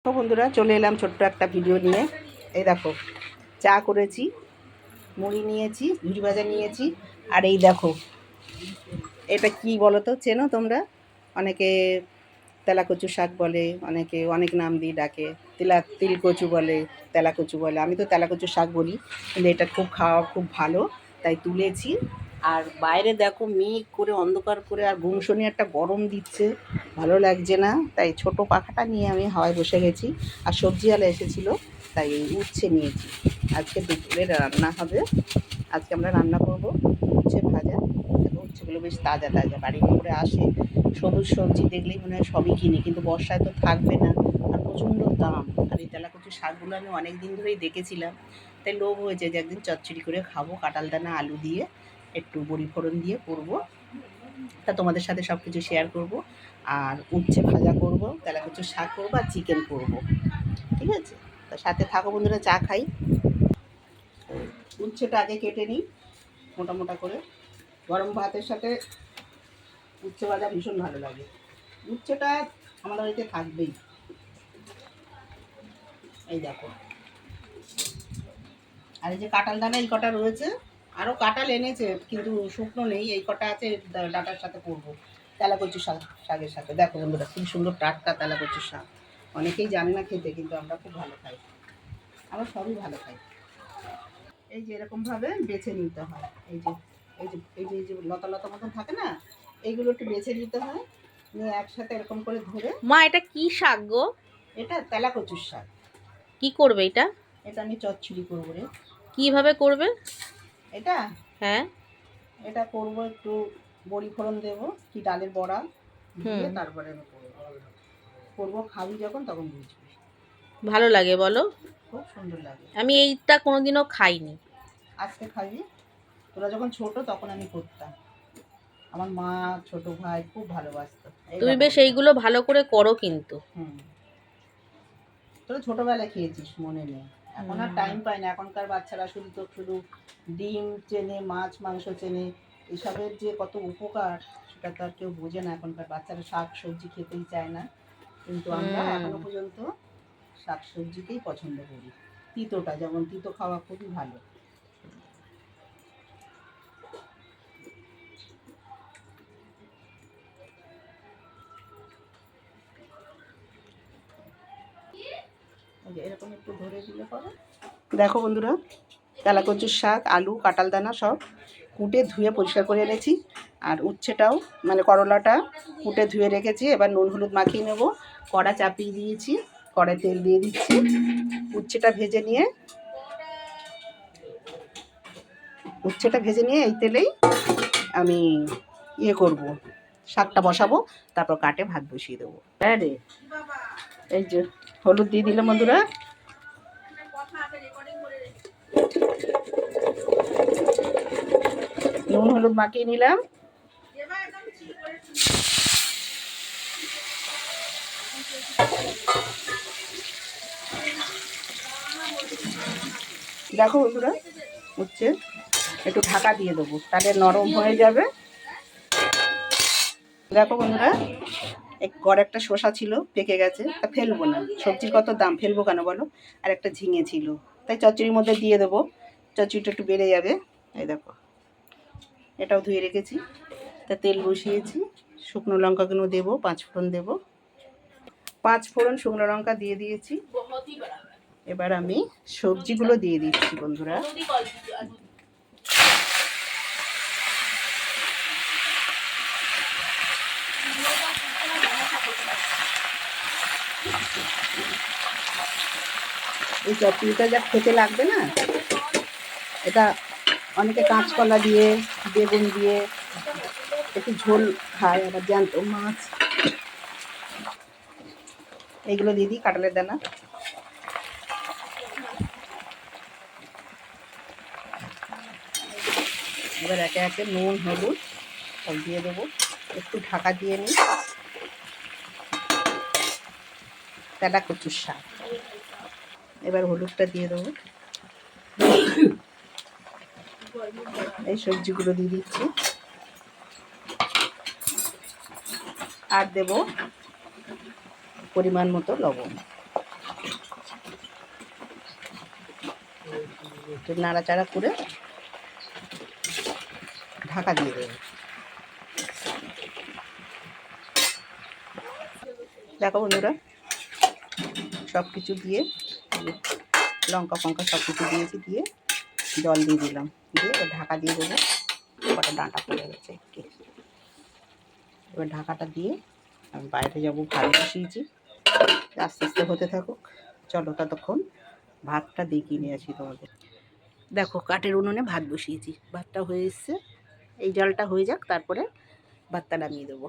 তো বন্ধুরা চলে এলাম ছোট্ট একটা ভিডিও নিয়ে। এই দেখো চা করেছি, মুড়ি নিয়েছি, ঝুড়ি ভাজা নিয়েছি। আর এই দেখো এটা কি বলো তো, চেনো তোমরা? অনেকে তেলাকচু শাক বলে, অনেকে অনেক নাম দিয়ে ডাকে। তিলকচু বলে, তেলাকচু বলে। আমি তো তেলাকচু শাক বলি, কিন্তু এটা খুব খাওয়া খুব ভালো, তাই তুলেছি। আর বাইরে দেখো মেঘ করে অন্ধকার করে, আর গুমসনি একটা গরম দিচ্ছে, ভালো লাগছে না। তাই ছোট পাখাটা নিয়ে আমি হাওয়ায় বসে গেছি। আর সবজিওয়ালা এসেছিলো, তাই এই উচ্ছে নিয়েছি। আজকে দুপুরে রান্না হবে। আজকে আমরা রান্না করব উচ্ছে ভাজা। উচ্ছেগুলো বেশ তাজা তাজা বাড়ির করে আসে। সবুজ সবজি দেখলেই মনে হয় সবই কিনি, কিন্তু বর্ষায় তো থাকবে না, আর প্রচণ্ড দাম। আর এই তেলাকুচু শাকগুলো আমি অনেক দিন ধরেই দেখেছিলাম, তাই লোভ হয়েছে যে একদিন চচ্চড়ি করে খাবো, কাঁঠাল দানা আলু দিয়ে একটু বড়ি ফোড়ন দিয়ে করবো। তা তোমাদের সাথে সব কিছু শেয়ার করব। আর উচ্ছে ভাজা করব, তেলাকুচু শাক করবো, আর চিকেন করব। ঠিক আছে, তা সাথে থাকো বন্ধুরা, চা খাই। উচ্ছেটা আগে কেটে নিই মোটা মোটা করে। গরম ভাতের সাথে উচ্ছে ভাজা ভীষণ ভালো লাগে। উচ্ছেটা আমাদের বাড়িতে থাকবেই। এই দেখো, আর এই যে কাঁঠাল দানা এই কটা রয়েছে, আরও কাঁঠাল এনেছে কিন্তু শুকনো নেই, এই কটা আছে, ডাটার সাথে করবো তেলাকচু শাকের সাথে। দেখো বন্ধুরা খুব সুন্দর টাটকা তেলাকচু শাক। অনেকেই জানে না খেতে, কিন্তু আমরা খুব ভালো খাই, আমরা সবই ভালো খাই। এই যে এরকমভাবে বেছে নিতে হয়। এই যে এই যে এই যে এই যে লতা লতা মতন থাকে না, এইগুলো একটু বেছে নিতে হয়, নিয়ে একসাথে এরকম করে ধরে। মা এটা কি শাক গো? এটা তেলাকচুর শাক। কি করবে এটা? এটা আমি চচ্চড়ি করবো রে। কিভাবে করবে এটা হ্যাঁ? এটা করবো, একটু বড়ি ফোড়ন দেবো, কি ডালের বড়া দিয়ে তারপরে আমি করবো। খাবি যখন তখন বুঝবি। ভালো লাগে বলো? খুব সুন্দর লাগে। আমি এইটা কোনোদিনও খাইনি। আজকে খাবি। তোরা যখন ছোট তখন আমি করতাম, আমার মা ছোট ভাই খুব ভালোবাসতো। তুমি বেশ এইগুলো ভালো করে করো কিন্তু। তোরা ছোটবেলায় খেয়েছিস, মনে নেই। এখন আর টাইম পাই না। এখনকার বাচ্চারা শুধু ডিম চেনে, মাছ মাংস চেনে। এসবের যে কত উপকার সেটা তো আর কেউ বোঝে না। এখনকার বাচ্চারা শাক সবজি খেতেই চায় না, কিন্তু আমরা এখনো পর্যন্ত শাক সবজিকেই পছন্দ করি। তিতোটা, যেমন তিতো খাওয়া খুবই ভালো। এরকম একটু ধরে দিলে পরে। দেখো বন্ধুরা, তেলাকচুর শাক, আলু, কাঁঠাল দানা সব কুটে ধুয়ে পরিষ্কার করে এনেছি। আর উচ্ছেটাও মানে করলাটা কুটে ধুয়ে রেখেছি। এবার নুন হলুদ মাখিয়ে নেব। কড়া চাপিয়ে দিয়েছি, কড়ায় তেল দিয়ে দিচ্ছি। উচ্ছেটা ভেজে নিয়ে এই তেলেই আমি করব, শাকটা বসাবো, তারপর কাটে ভাত বসিয়ে দেবো। হ্যাঁ রে, এই যে হলুদ দিয়ে দিলাম বন্ধুরা। নুন হলুদ মাখিয়ে নিলাম। দেখো বন্ধুরা, হচ্ছে একটু ঢাকা দিয়ে দেবো, তাহলে নরম হয়ে যাবে। দেখো বন্ধুরা, ঘরে একটা শসা ছিল, পেকে গেছে, তা ফেলবো না, সবজির কত দাম, ফেলবো কেন বলো। আর একটা ঝিঙে ছিল, তাই চচ্চড়ির মধ্যে দিয়ে দেবো, চচ্চড়িটা একটু বেড়ে যাবে। এই দেখো, এটাও ধুয়ে রেখেছি। তা তেল বসিয়েছি, শুকনো লঙ্কাগুলো দেবো, 5 ফোড়ন দেবো। 5 ফোড়ন শুকনো লঙ্কা দিয়ে দিয়েছি। এবার আমি সবজিগুলো দিয়ে দিচ্ছি বন্ধুরা। এই চচ্চড়িটা যা খেতে লাগবে না, এটা অনেকে কাঁচকলা দিয়ে, বেগুন দিয়ে একটু ঝোল খায়, আবার জ্যান্ত মাছ। এইগুলো দিয়ে দিই, কাঁঠালের দানা। এবার একে একে নুন হলুদ সব দিয়ে দেবো, একটু ঢাকা দিয়ে নিই। তেলাকচুর শাক, এবার হলুদটা দিয়ে দেবো। এই সবজিগুলো দিয়ে দিচ্ছি, আর দেব পরিমাণ মতো লবণ। একটু নাড়াচাড়া করে ঢাকা দিয়ে দেবো। দেখো বন্ধুরা, সব কিছু দিয়ে লঙ্কা ফঙ্কা সব কিছু দিয়েছি, দিয়ে জল দিয়ে দিলাম, দিয়ে ঢাকা দিয়ে দেবো। কটা ডাঁটা পড়ে গেছে একটু। এবার ঢাকাটা দিয়ে আমি বাইরে যাবো, ভাত বসিয়েছি, আস্তে আস্তে হতে থাকুক। চলো ততক্ষণ ভাতটা দেখিয়ে নিয়ে আসি তোমাদের। দেখো কাঠের উনুনে ভাত বসিয়েছি, ভাতটা হয়ে এসছে, এই জলটা হয়ে যাক, তারপরে ভাতটা নামিয়ে দেবো।